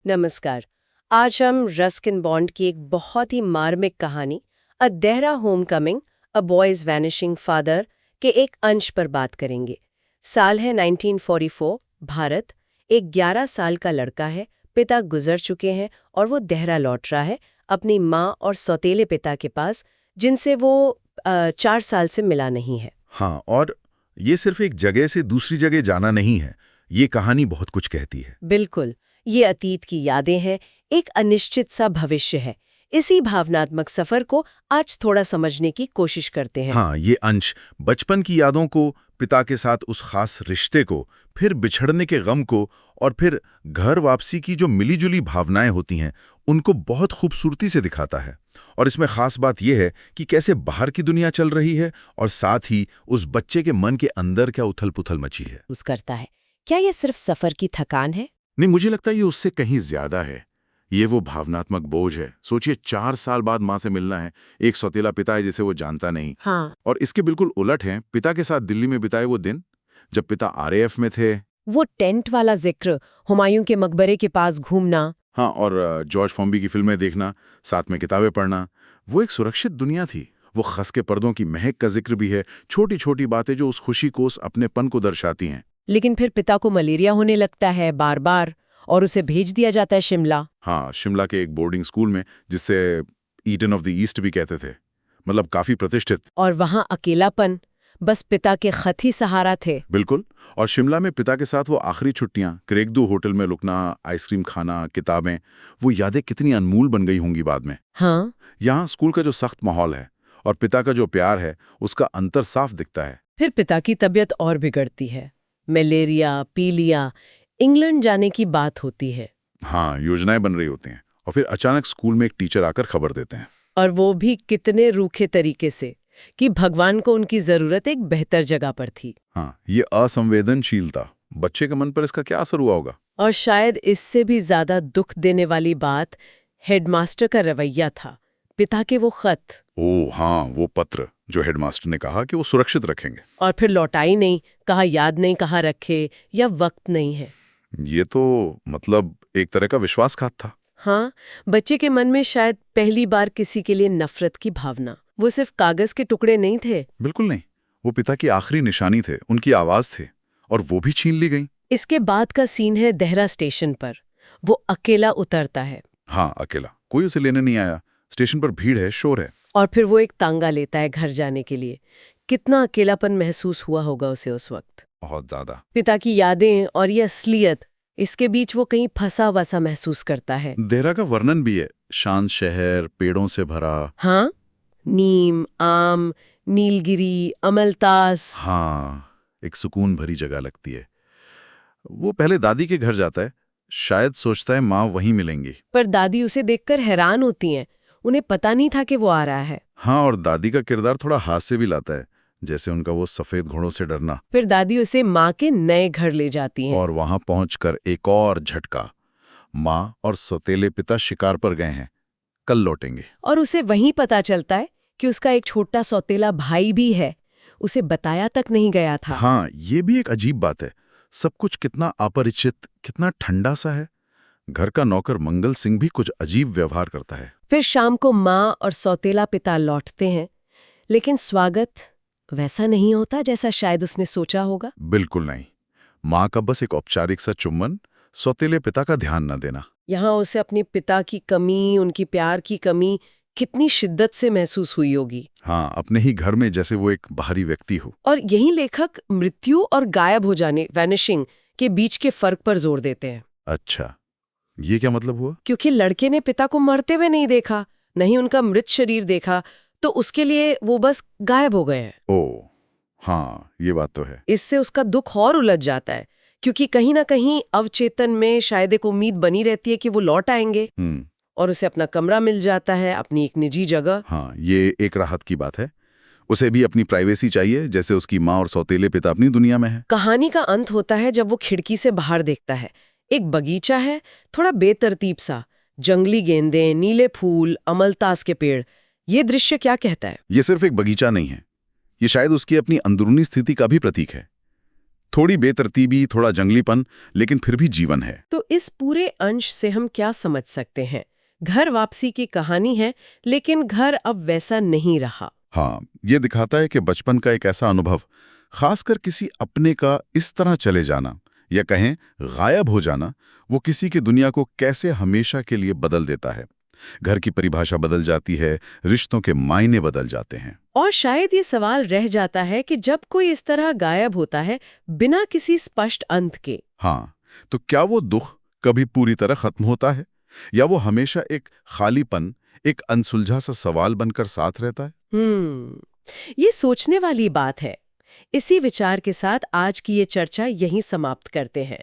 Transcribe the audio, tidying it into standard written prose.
नमस्कार। आज हम रस्किन बॉन्ड की एक बहुत ही मार्मिक कहानी a Dehra homecoming a boys vanishing father के एक अंश पर बात करेंगे। साल है 1944, भारत। एक 11 साल का लड़का है, पिता गुजर चुके हैं और वो देहरा लौट रहा है अपनी माँ और सौतेले पिता के पास, जिनसे वो 4 साल से मिला नहीं है। हाँ, और ये सिर्फ एक जगह से दूसरी जगह जाना नहीं है। ये कहानी बहुत कुछ कहती है। बिल्कुल, ये अतीत की यादें हैं, एक अनिश्चित सा भविष्य है। इसी भावनात्मक सफर को आज थोड़ा समझने की कोशिश करते हैं। हाँ, ये अंश बचपन की यादों को, पिता के साथ उस खास रिश्ते को, फिर बिछड़ने के गम को और फिर घर वापसी की जो मिलीजुली भावनाएं होती हैं, उनको बहुत खूबसूरती से दिखाता है। और इसमें खास बात यह है कि कैसे बाहर की दुनिया चल रही है और साथ ही उस बच्चे के मन के अंदर क्या उथल-पुथल मची है। उस करता है, क्या ये सिर्फ सफर की थकान है? नहीं, मुझे लगता है ये उससे कहीं ज्यादा है। ये वो भावनात्मक बोझ है। सोचिए, 4 साल बाद माँ से मिलना है, एक सौतेला पिता है जिसे वो जानता नहीं। हाँ, और इसके बिल्कुल उलट है पिता के साथ दिल्ली में बिताए वो दिन, जब पिता आरएएफ में थे। वो टेंट वाला जिक्र, हुमायूं के मकबरे के पास घूमना। हाँ, और जॉर्ज फॉम्बी की फिल्में देखना, साथ में किताबें पढ़ना, वो एक सुरक्षित दुनिया थी। वो खस के पर्दों की महक का जिक्र भी है, छोटी छोटी बातें जो उस खुशी को, उस अपनेपन को दर्शाती हैं। लेकिन फिर पिता को मलेरिया होने लगता है बार बार और उसे भेज दिया जाता है शिमला। हाँ, शिमला के एक बोर्डिंग स्कूल में, जिससे ईडन ऑफ द ईस्ट भी कहते थे, मतलब काफी प्रतिष्ठित। और वहां अकेलापन, बस पिता के खत ही सहारा थे। बिल्कुल। और शिमला में पिता के साथ वो आखिरी छुट्टियां, क्रेगदू होटल में रुकना, आइसक्रीम खाना, किताबें, वो यादें कितनी अनमोल बन गई होंगी बाद में। हाँ, यहाँ स्कूल का जो सख्त माहौल है और पिता का जो प्यार है, उसका अंतर साफ दिखता है। फिर पिता की तबीयत और बिगड़ती है। मलेरिया, पीलिया, इंग्लैंड जाने की बात होती है। हाँ, योजनाएं बन रही होती हैं और फिर अचानक स्कूल में एक टीचर आकर खबर देते हैं। और वो भी कितने रूखे तरीके से, कि भगवान को उनकी जरूरत एक बेहतर जगह पर थी। हाँ, ये असंवेदनशीलता, बच्चे के मन पर इसका क्या असर हुआ होगा? और शायद इससे भी ज्यादा दुख देने वाली बात हेडमास्टर का रवैया था। पिता के वो खत, ओह हाँ, वो पत्र जो हेडमास्टर ने कहा कि वो सुरक्षित रखेंगे। और फिर लौटाई नहीं, कहा याद नहीं, कहा रखे या वक्त नहीं है। ये तो मतलब एक तरह का विश्वासघात था। हाँ, बच्चे के मन में शायद पहली बार किसी के लिए नफरत की भावना। वो सिर्फ कागज के टुकड़े नहीं थे। बिल्कुल नहीं, वो पिता की आखिरी निशानी थे, उनकी आवाज थे, और वो भी छीन ली गई। इसके बाद का सीन है देहरा स्टेशन पर। वो अकेला उतरता है हाँ, अकेला, कोई उसे लेने नहीं आया। स्टेशन पर भीड़ है, शोर है। और फिर वो एक तांगा लेता है घर जाने के लिए। कितना अकेलापन महसूस हुआ होगा उसे उस वक्त। बहुत ज्यादा। पिता की यादें और ये असलियत, इसके बीच वो कहीं फंसा हुआ सा महसूस करता है। देहरा का वर्णन भी है, शांत शहर, पेड़ों से भरा। हाँ, नीम, आम, नीलगिरी, अमलतास। हाँ, एक सुकून भरी जगह लगती है। वो पहले दादी के घर जाता है, शायद सोचता है माँ वहीं मिलेंगी। पर दादी उसे देखकर हैरान होती हैं। उन्हें पता नहीं था कि वो आ रहा है। हाँ, और दादी का किरदार थोड़ा हास्य भी लाता है, जैसे उनका वो सफेद घोड़ों से डरना। फिर दादी उसे माँ के नए घर ले जाती हैं। और वहां पहुंचकर एक और झटका, माँ और सौतेले पिता शिकार पर गए हैं, कल लौटेंगे। और उसे वहीं पता चलता है कि उसका एक छोटा सौतेला भाई भी है। उसे बताया तक नहीं गया था। हाँ, ये भी एक अजीब बात है। सब कुछ कितना अपरिचित, कितना ठंडा सा है। घर का नौकर मंगल सिंह भी कुछ अजीब व्यवहार करता है। फिर शाम को माँ और सौतेला पिता लौटते हैं, लेकिन स्वागत वैसा नहीं होता जैसा शायद उसने सोचा होगा। बिल्कुल नहीं। माँ का बस एक औपचारिक सा चुम्बन, सौतेले पिता का ध्यान न देना। यहाँ उसे अपने पिता की कमी, उनकी प्यार की कमी कितनी शिद्दत से महसूस हुई होगी। हाँ, अपने ही घर में जैसे वो एक बाहरी व्यक्ति हो। और यही लेखक मृत्यु और गायब हो जाने, वैनिशिंग, के बीच के फर्क पर जोर देते हैं। अच्छा, ये क्या मतलब हुआ? क्योंकि लड़के ने पिता को मरते हुए नहीं देखा, नहीं उनका मृत शरीर देखा, तो उसके लिए वो बस गायब हो गए हैं। ओह हाँ, ये बात तो है। इससे उसका दुख और उलझ जाता है, क्योंकि कहीं ना कहीं अवचेतन में शायद एक उम्मीद बनी रहती है कि वो लौट आएंगे। और उसे अपना कमरा मिल जाता है, अपनी एक निजी जगह। हाँ, ये एक राहत की बात है। उसे भी अपनी प्राइवेसी चाहिए, जैसे उसकी माँ और सौतेले पिता अपनी दुनिया में है। कहानी का अंत होता है जब वो खिड़की से बाहर देखता है। एक बगीचा है, थोड़ा बेतरतीब सा, जंगली गेंदें, नीले फूल, अमलतास के पेड़। ये दृश्य क्या कहता है? ये सिर्फ एक बगीचा नहीं है, ये शायद उसकी अपनी अंदरूनी स्थिति का भी प्रतीक है। थोड़ी बेतरतीबी, थोड़ा जंगलीपन, लेकिन फिर भी जीवन है। तो इस पूरे अंश से हम क्या समझ सकते हैं? घर वापसी की कहानी है, लेकिन घर अब वैसा नहीं रहा। हाँ, ये दिखाता है कि बचपन का एक ऐसा अनुभव, खासकर किसी अपने का इस तरह चले जाना या कहें गायब हो जाना, वो किसी की दुनिया को कैसे हमेशा के लिए बदल देता है। घर की परिभाषा बदल जाती है, रिश्तों के मायने बदल जाते हैं। और शायद ये सवाल रह जाता है कि जब कोई इस तरह गायब होता है बिना किसी स्पष्ट अंत के, हाँ, तो क्या वो दुख कभी पूरी तरह खत्म होता है, या वो हमेशा एक खालीपन, एक अनसुलझा सा सवाल बनकर साथ रहता है? ये सोचने वाली बात है। इसी विचार के साथ आज की ये चर्चा यहीं समाप्त करते हैं।